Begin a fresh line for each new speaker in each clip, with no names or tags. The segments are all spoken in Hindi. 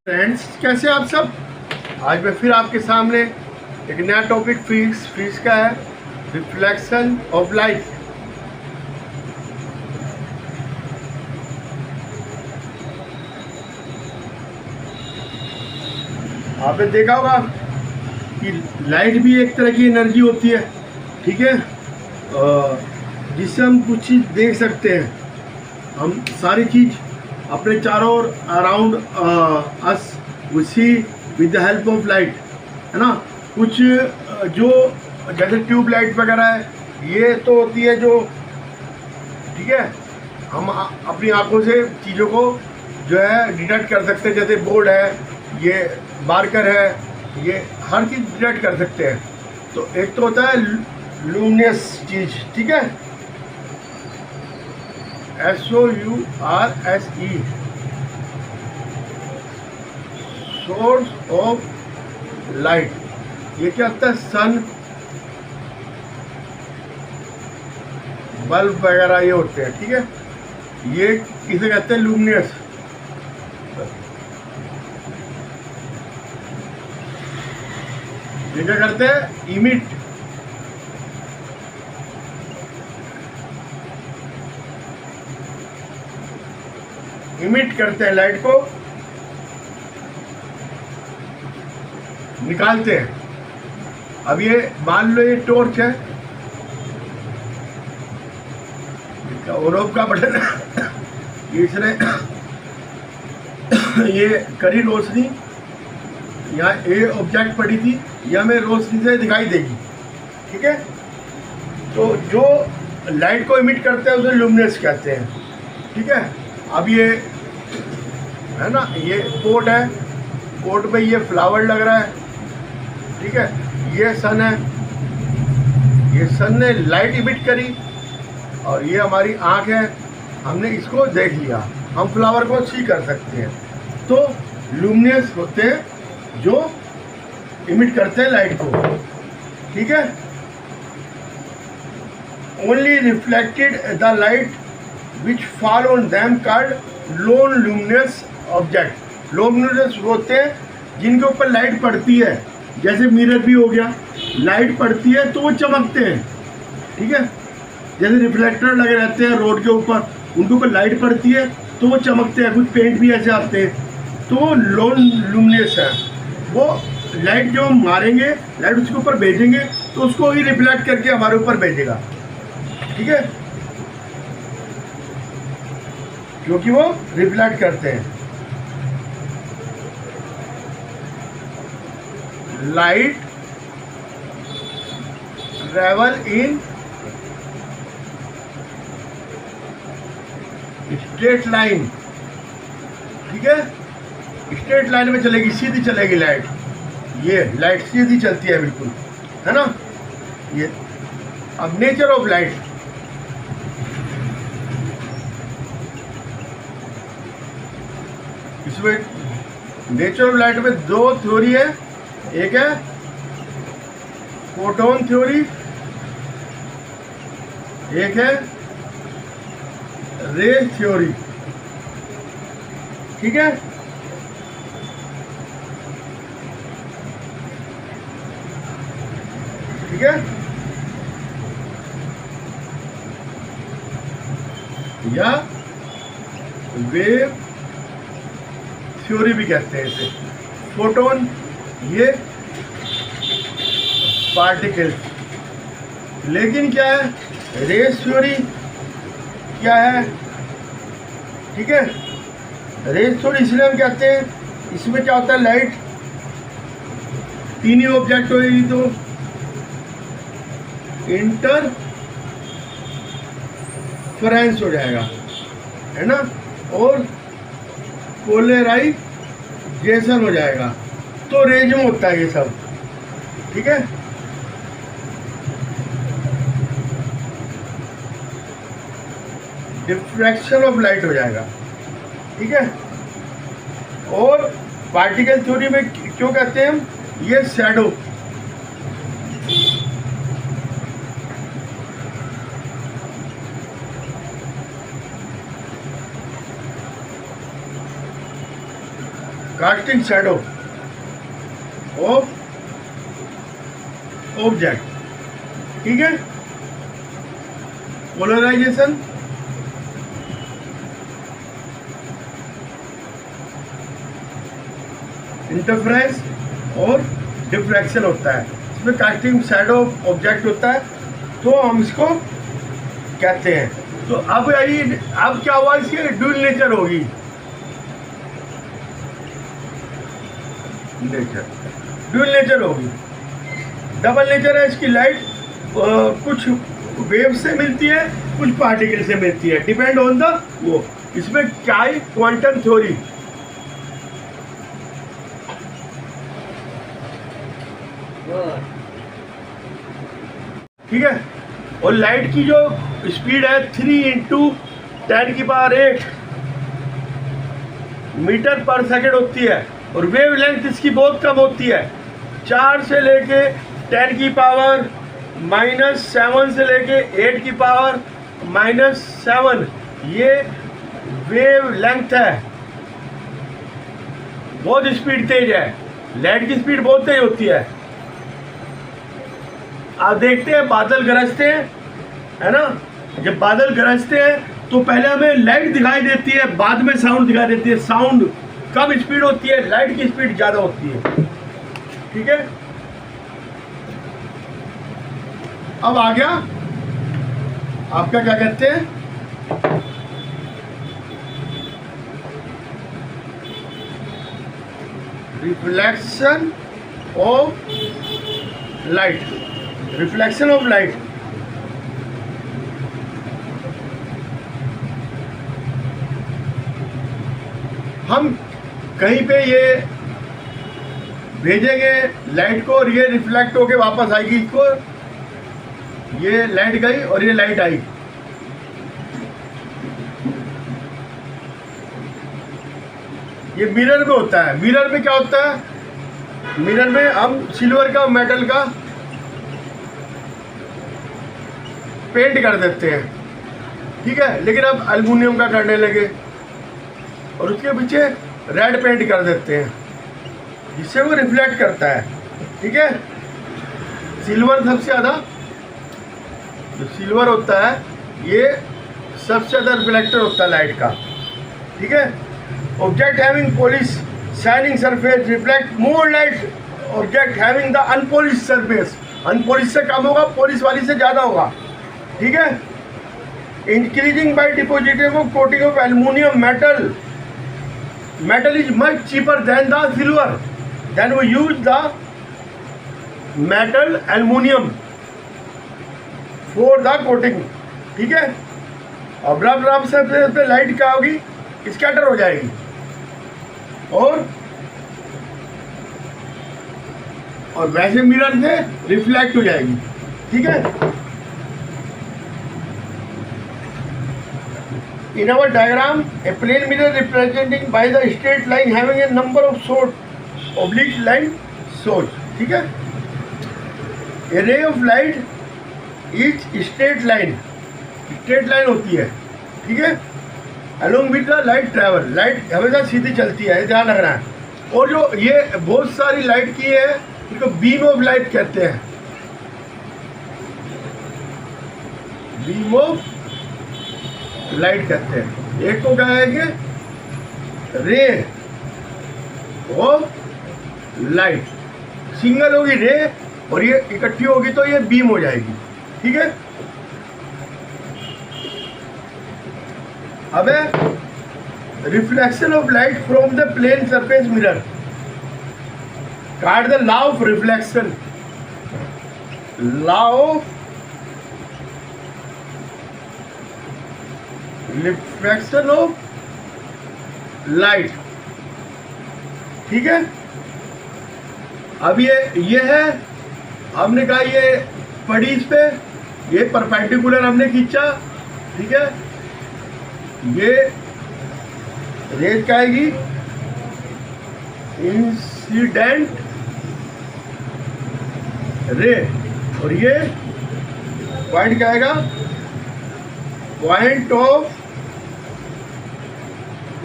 फ्रेंड्स, कैसे आप सब। आज मैं फिर आपके सामने एक नया टॉपिक फिजिक्स का है, रिफ्लेक्शन ऑफ लाइट। आपने देखा होगा कि लाइट भी एक तरह की एनर्जी होती है, ठीक है, जिससे हम कुछ चीज़ देख सकते हैं। हम सारी चीज़ अपने चारों ओर around us we see with the help of light, है ना। कुछ जो जैसे ट्यूब लाइट वगैरह है, ये तो होती है जो, ठीक है, हम अपनी आंखों से चीज़ों को जो है डिटेक्ट कर सकते हैं। जैसे बोर्ड है, ये मार्कर है, ये हर चीज़ डिटेक्ट कर सकते हैं। तो एक तो होता है लुमिनस चीज़, ठीक है, SOURCE, सोर्स ऑफ लाइट। ये क्या होता है, सन, बल्ब वगैरह ये होते हैं, ठीक है। ये किसे कहते हैं, लुमिनस। ये क्या करते हैं, इमिट करते हैं, लाइट को निकालते हैं। अब ये मान लो ये टॉर्च है, ऑन ऑफ का बटन है, इसने ये करी रोशनी, यहाँ ए ऑब्जेक्ट पड़ी थी, यह हमें रोशनी से दिखाई देगी, ठीक है। तो जो लाइट को इमिट करते हैं उसे लुमिनस कहते हैं, ठीक है। अब ये है ना, ये पोर्ट है, पोर्ट पे ये फ्लावर लग रहा है, ठीक है। ये सन है, ये सन ने लाइट इमिट करी और ये हमारी आँख है, हमने इसको देख लिया, हम फ्लावर को सी कर सकते हैं। तो लुमिनस होते हैं जो इमिट करते हैं लाइट को, ठीक है। Only reflected the light which fall on them called non luminous object. Luminous होते हैं जिनके ऊपर लाइट पड़ती है, जैसे मिरर भी हो गया, लाइट पड़ती है तो वो चमकते हैं, ठीक है। जैसे रिफ्लेक्टर लगे रहते हैं रोड के ऊपर, उनके ऊपर लाइट पड़ती है तो वो चमकते हैं। कुछ पेंट भी ऐसे आते हैं, तो वो नॉन लुमिनस है। वो लाइट जो हम मारेंगे, लाइट उसके ऊपर भेजेंगे तो उसको ही रिफ्लेक्ट करके हमारे ऊपर भेजेगा, ठीक है, क्योंकि वो रिफ्लेक्ट करते हैं। Light travel in straight line, ठीक है, स्ट्रेट लाइन में चलेगी, सीधी चलेगी लाइट। ये लाइट सीधी चलती है बिल्कुल, है ना। ये अब नेचर ऑफ लाइट, इसमें नेचर ऑफ लाइट में दो थ्योरी है। एक है फोटोन थ्योरी, एक है रे थ्योरी, ठीक है। ठीक है, या वेव थ्योरी भी कहते हैं इसे। फोटोन ये पार्टिकल्स, लेकिन क्या है, रेस थ्योरी क्या है, ठीक है। रेस थ्योरी इसलिए हम कहते हैं, इसमें क्या होता है, लाइट तीन ही ऑब्जेक्ट होगी तो इंटरफेरेंस हो जाएगा, है ना, और पोलराइजेशन हो जाएगा। तो रेज में होता है ये सब, ठीक है। डिफ्रैक्शन ऑफ लाइट हो जाएगा, ठीक है। और पार्टिकल थ्योरी में क्यों कहते हैं हम, ये shadow, casting shadow of object, ठीक है। पोलराइजेशन, इंटरफेरेंस और डिफ्रैक्शन होता है, इसमें कास्टिंग शैडो ऑब्जेक्ट होता है, तो हम इसको कहते हैं। तो अब क्या हुआ, इसकी ड्यूल नेचर होगी, ड्यूल नेचर होगी, डबल नेचर है इसकी। लाइट कुछ वेव से मिलती है, कुछ पार्टिकल से मिलती है, डिपेंड ऑन द वो। इसमें क्या है, क्वांटम थ्योरी, ठीक है। और लाइट की जो स्पीड है 3 × 10⁸ मीटर पर सेकेंड होती है, और वेव लेंथ इसकी बहुत कम होती है, 4 से लेके 10⁻⁻7 से लेके 8⁻⁻7, ये वेव लेंथ है। बहुत स्पीड तेज है, लाइट की स्पीड बहुत तेज होती है। आप देखते हैं बादल गरजते हैं, है ना, जब बादल गरजते हैं तो पहले हमें लाइट दिखाई देती है, बाद में साउंड दिखाई देती है। साउंड कम स्पीड होती है, लाइट की स्पीड ज़्यादा होती है, ठीक है। अब आ गया आपका क्या कहते हैं, reflection of light, reflection of light. हम कहीं पे ये भेजेंगे लाइट को, और ये रिफ्लेक्ट होके वापस आएगी, इसको ये लाइट गई और ये लाइट आई। ये मिरर में होता है। मिरर में क्या होता है, मिरर में हम सिल्वर का, मेटल का पेंट कर देते हैं, ठीक है, लेकिन अब एल्युमिनियम का करने लगे और उसके पीछे रेड पेंट कर देते हैं, जिससे वो रिफ्लेक्ट करता है, ठीक है। सिल्वर सबसे ज़्यादा, जो सिल्वर होता है ये सबसे ज़्यादा रिफ्लेक्टर होता है लाइट का, ठीक है। Object having polish shining surface reflect more light object having the unpolished surface, unpolished से कम होगा, पॉलिश वाली से ज़्यादा होगा, ठीक है। Increasing by depositing of coating of aluminium metal, metal is much cheaper than the silver, then we use the metal aluminum for the coating, ठीक है। और रब सरफेस पे लाइट क्या होगी, स्कैटर हो जाएगी और वैसे मिरर से रिफ्लेक्ट हो जाएगी, ठीक है। In our diagram, a plane mirror representing by the straight line having a number of short oblique line shows, ठीक है। A ray of light is straight line होती है, ठीक है। Along with the light travel, light हमेशा सीधी चलती है, ध्यान रखना है। और जो ये बहुत सारी लाइट की है, इनको बीम ऑफ लाइट कहते हैं, बीम ऑफ लाइट कहते हैं। एक को क्या कहेंगे, रे ऑफ लाइट, सिंगल होगी रे और ये इकट्ठी होगी तो ये बीम हो जाएगी, ठीक है। अब है reflection of light from the plane surface mirror, card the law of reflection, law of reflection of light, ठीक है। अब ये है, हमने कहा ये पड़ी इस पे, ये परपेंडिकुलर हमने खींचा, ठीक है। ये रेज क्या आएगी, इंसिडेंट रे, और ये पॉइंट क्या आएगा, पॉइंट ऑफ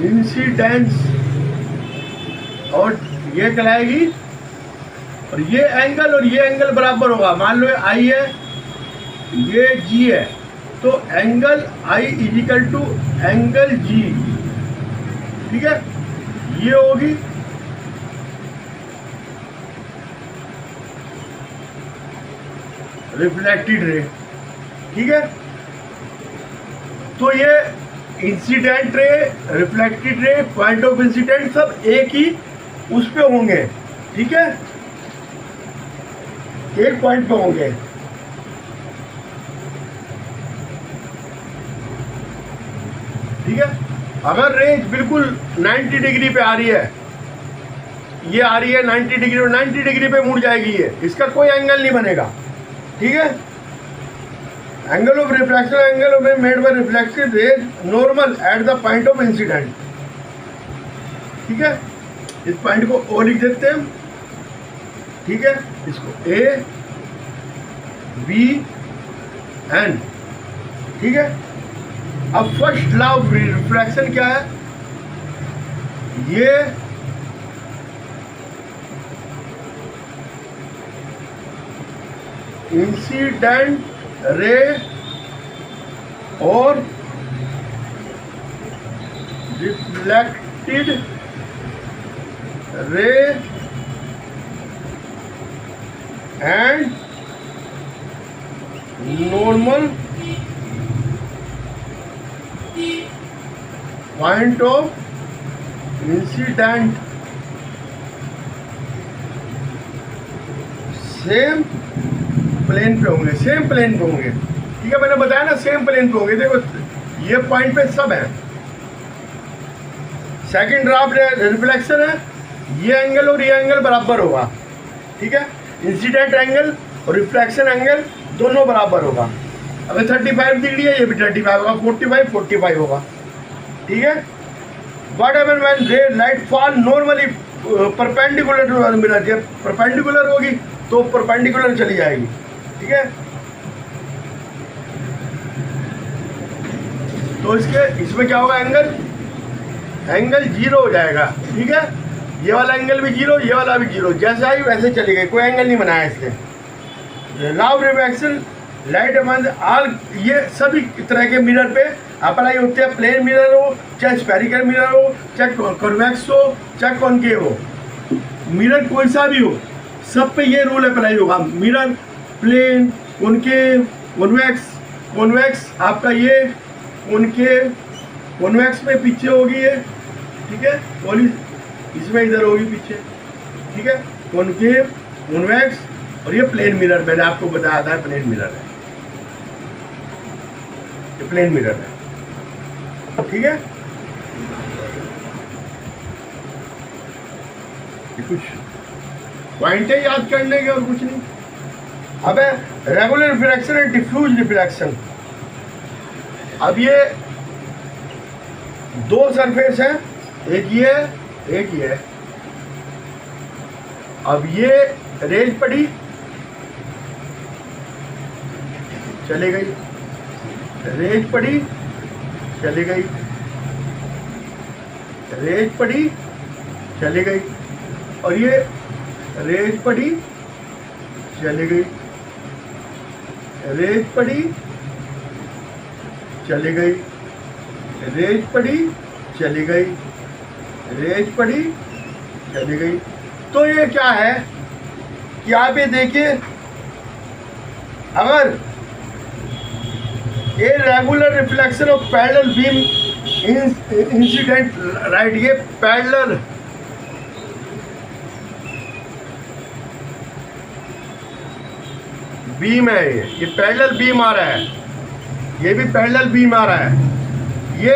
इंसिडेंस, और ये कहलाएगी, और ये एंगल बराबर होगा। मान लो आई है, ये जी है, तो angle I equal to angle G, ठीक है। ये होगी रिफ्लेक्टेड रे, ठीक है। तो ये incident ray, reflected ray, point of incident सब एक ही उस पे होंगे, ठीक है, एक पॉइंट पे होंगे। ठीक है, अगर रेंज बिल्कुल 90 डिग्री पे आ रही है, ये आ रही है 90 डिग्री, और 90 डिग्री पे मुड़ जाएगी ये, इसका कोई एंगल नहीं बनेगा, ठीक है। Angle of reflection, angle of made by reflected raise normal at the point of incident, ठीक है। इस पॉइंट को ओ लिख देते हैं, ठीक है, इसको ए बी एन, ठीक है। अब फर्स्ट लॉ ऑफ रिफ्रैक्शन क्या है, ये इंसिडेंट रे और reflected ray and normal point of incident same plane पे होंगे, सेम प्लेन पे होंगे, ठीक है। मैंने बताया ना सेम प्लेन पे होंगे। देखो ये पॉइंट पे सब है। सेकंड ड्राफ्ट रिफ्लेक्शन है, ये एंगल और ये एंगल बराबर होगा, ठीक है। इंसिडेंट एंगल और रिफ्लेक्शन एंगल दोनों बराबर होगा। अगर 35 डिग्री है, ये भी 35 होगा, 45 होगा, ठीक है। What happen when ray light fall normally perpendicular to the mirror, जब परपेंडिकुलर होगी तो परपेंडिकुलर चली जाएगी, ठीक है। तो इसमें क्या होगा, एंगल जीरो हो जाएगा, ठीक है। ये वाला एंगल भी जीरो, ये वाला भी जीरो, जैसा ही वैसे चली गई, कोई एंगल नहीं बनाया इसने। Law of refraction light among all, ये सभी तरह के मिरर पे अप्लाई होते हैं। प्लेन मिरर हो, चाहे स्फेरिकल मिरर हो, चाहे कॉन्वेक्स हो, चाहे कॉनकेव हो, मिरर कोई सा भी हो, सब पे ये रूल अप्लाई होगा। मिरर प्लेन, कॉनकेव, कॉन्वेक्स आपका ये कॉनकेव, कॉन्वेक्स में पीछे होगी ये, ठीक है, पॉली इसमें इधर होगी पीछे, ठीक है। कॉनकेव, कॉन्वेक्स, और ये प्लेन मिरर, मैंने आपको बताया था प्लेन मिरर है, ये प्लेन मिरर है, ठीक है। ये कुछ पॉइंट है याद करने के और कुछ नहीं। अब है regular refraction and diffuse refraction. अब ये दो सरफेस है, एक ये है, एक ये है। अब ये रेज पड़ी, चली गई, रेज पड़ी, चली गई, रेज पड़ी, चली गई, और ये रेज पड़ी, चली गई, रेज पड़ी, चली गई, रेज पड़ी, चली गई, रेज पड़ी, चली गई। तो ये क्या है कि आप ये देखिए, अगर ये regular reflection of parallel beam incident right, ये पैरेलल बीम है, ये पैरेलल बीम आ रहा है, ये भी पैरेलल बीम आ रहा है। ये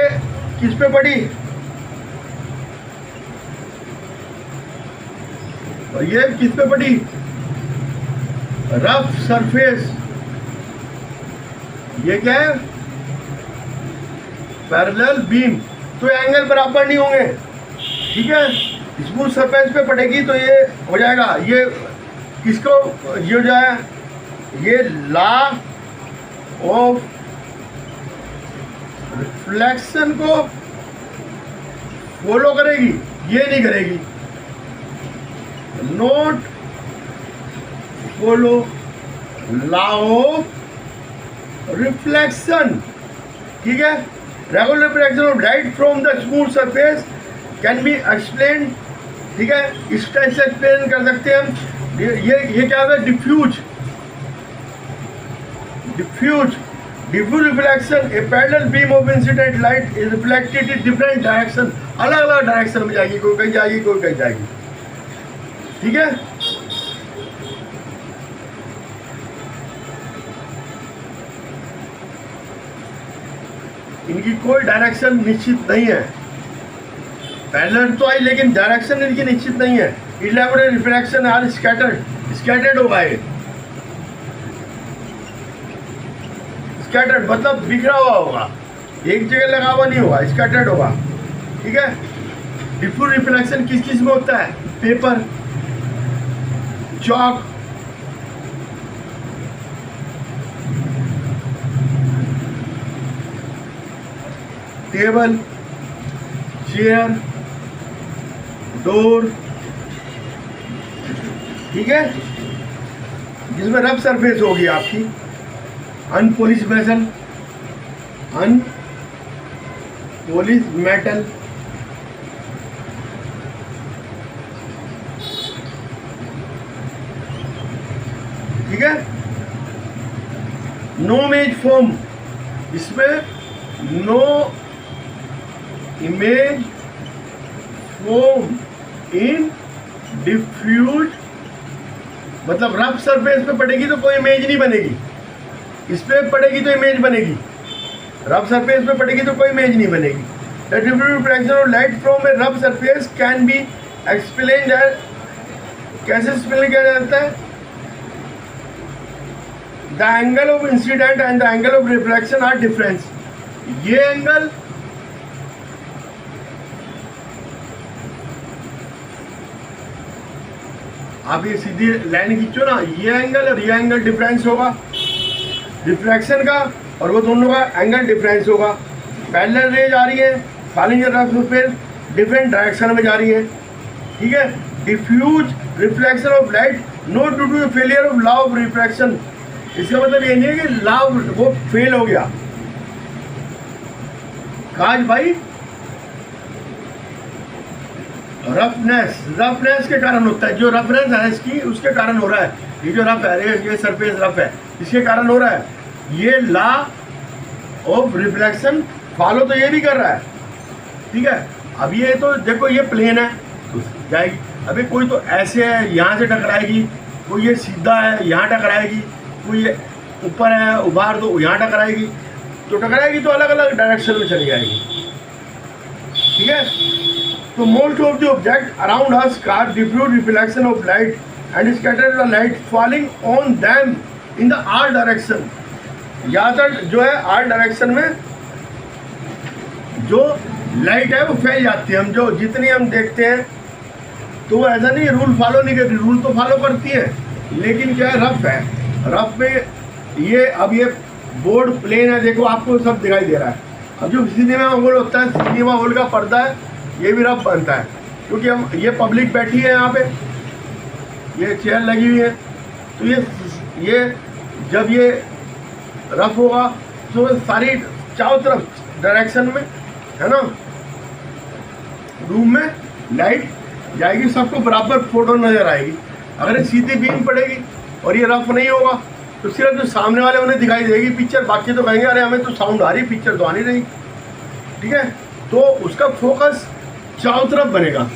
किस पे पड़ी, और ये किस पे पड़ी, रफ सरफेस। ये क्या है, पैरेलल बीम, तो एंगल बराबर नहीं होंगे, ठीक है। स्मूथ सरफेस पे पड़ेगी तो ये हो जाएगा, ये किसको ये जो है ये लॉ ऑफ रिफ्लेक्शन को फॉलो करेगी, ये नहीं करेगी, note follow law of reflection, ठीक है। Regular reflection of light from the smooth surface can be explain, ठीक है, इस टाइप से एक्सप्लेन कर सकते हैं हम। ये क्या होगा, diffuse reflection, a parallel beam of incident light is reflected in different direction, अलग अलग डायरेक्शन में जाएगी, कोई कहीं जाएगी कोई कहीं जाएगी, ठीक है। इनकी कोई डायरेक्शन निश्चित नहीं है, पैरेलल तो आई लेकिन डायरेक्शन इनकी निश्चित नहीं है। इलेबोरेट रिफ्लेक्शन आर स्कैटर्ड होगा, ये स्कैटर्ड मतलब बिखरा हुआ होगा, एक जगह लगा हुआ नहीं होगा, स्कैटर्ड होगा, ठीक है। डिफ्यूज रिफ्लेक्शन किस किस में होता है, paper, chalk, table, chair, door, ठीक है, जिसमें रफ सरफेस होगी आपकी, अनपॉलिश मेटल, अनपॉलिश मेटल, ठीक है। नो इमेज फॉर्म, इसमें no image form in diffuse, मतलब रफ सरफेस पे पड़ेगी तो कोई इमेज नहीं बनेगी, इस पे पड़ेगी तो इमेज बनेगी, रफ सरफेस पे पड़ेगी तो कोई इमेज नहीं बनेगी। The diffuse reflection of light from a rough surface can be explain, कैसे एक्सप्लेन किया जाता है, the angle of incident and the angle of reflection are difference, ये एंगल आप ये सीधी लाइन खींचो ना, ये एंगल और ये एंगल डिफरेंस होगा रिफ्लेक्शन का, और वो दोनों का एंगल डिफरेंस होगा। पैरेलल रेज आ रही है, falling rough surface different direction में जा रही है, ठीक है। Diffuse reflection of light not due to the failure of law of reflection, इसका मतलब ये नहीं है कि लॉ वो फेल हो गया, काज भाई रफनेस के कारण होता है, जो रफनेस है इसकी उसके कारण हो रहा है, ये जो रफ है, ये सरफेस रफ है, इसके कारण हो रहा है। ये लॉ ऑफ रिफ्लेक्शन फॉलो तो ये भी कर रहा है, ठीक है। अब ये तो देखो ये प्लेन है तो जाएगी, अभी कोई तो ऐसे है यहाँ से टकराएगी, कोई ये सीधा है यहाँ टकराएगी, कोई ये ऊपर है उभार दो यहाँ टकराएगी, तो टकराएगी तो अलग अलग डायरेक्शन में चली जाएगी, ठीक है। तो most of the object around us car diffuse reflection of light and scatter the light falling on them in the are direction, ज़्यादातर जो है आर डायरेक्शन में जो लाइट है वो फैल जाती है, हम जो जितनी हम देखते हैं तो वो ऐसा नहीं रूल फॉलो नहीं करती, रूल तो फॉलो करती है लेकिन क्या है रफ है, रफ में ये अब ये बोर्ड प्लेन है, देखो आपको सब दिखाई दे रहा है। अब जो सिनेमा हॉल होता है, सिनेमा हॉल का पर्दा है, ये भी रफ बनता है क्योंकि हम ये पब्लिक बैठी है यहाँ पे, ये चेयर लगी हुई है, तो ये जब ये रफ होगा तो सारी चारों तरफ डायरेक्शन में है ना रूम में लाइट जाएगी, सबको बराबर फोटो नजर आएगी। अगर ये सीधी बीम पड़ेगी और ये रफ नहीं होगा तो सिर्फ जो सामने वाले उन्हें दिखाई देगी पिक्चर, बाकी तो कहेंगे अरे हमें तो साउंड आ रही, पिक्चर तो आ नहीं रही, ठीक है। तो उसका फोकस चारों तरफ बनेगा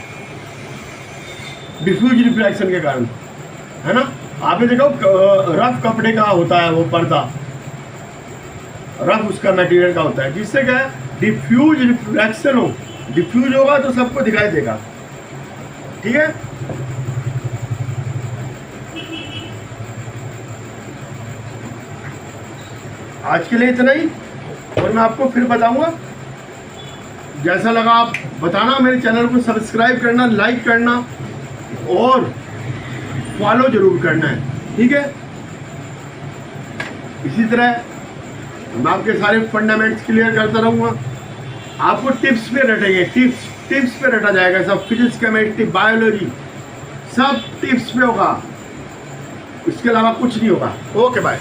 डिफ्यूज रिफ्लेक्शन के कारण, है ना। आपने देखो रफ कपड़े का होता है वो पर्दा, रफ उसका मटेरियल का होता है, जिससे क्या है डिफ्यूज रिफ्लेक्शन हो, डिफ्यूज होगा तो सबको दिखाई देगा, ठीक है। आज के लिए इतना ही, और मैं आपको फिर बताऊंगा जैसा लगा आप बताना, मेरे चैनल को सब्सक्राइब करना, लाइक करना और फॉलो जरूर करना है, ठीक है। इसी तरह मैं आपके सारे फंडामेंट्स क्लियर करता रहूँगा, आपको टिप्स पे रटेंगे, टिप्स पे रटा जाएगा सब, फिजिक्स, केमिस्ट्री, बायोलॉजी सब टिप्स पे होगा, इसके अलावा कुछ नहीं होगा। Okay bye.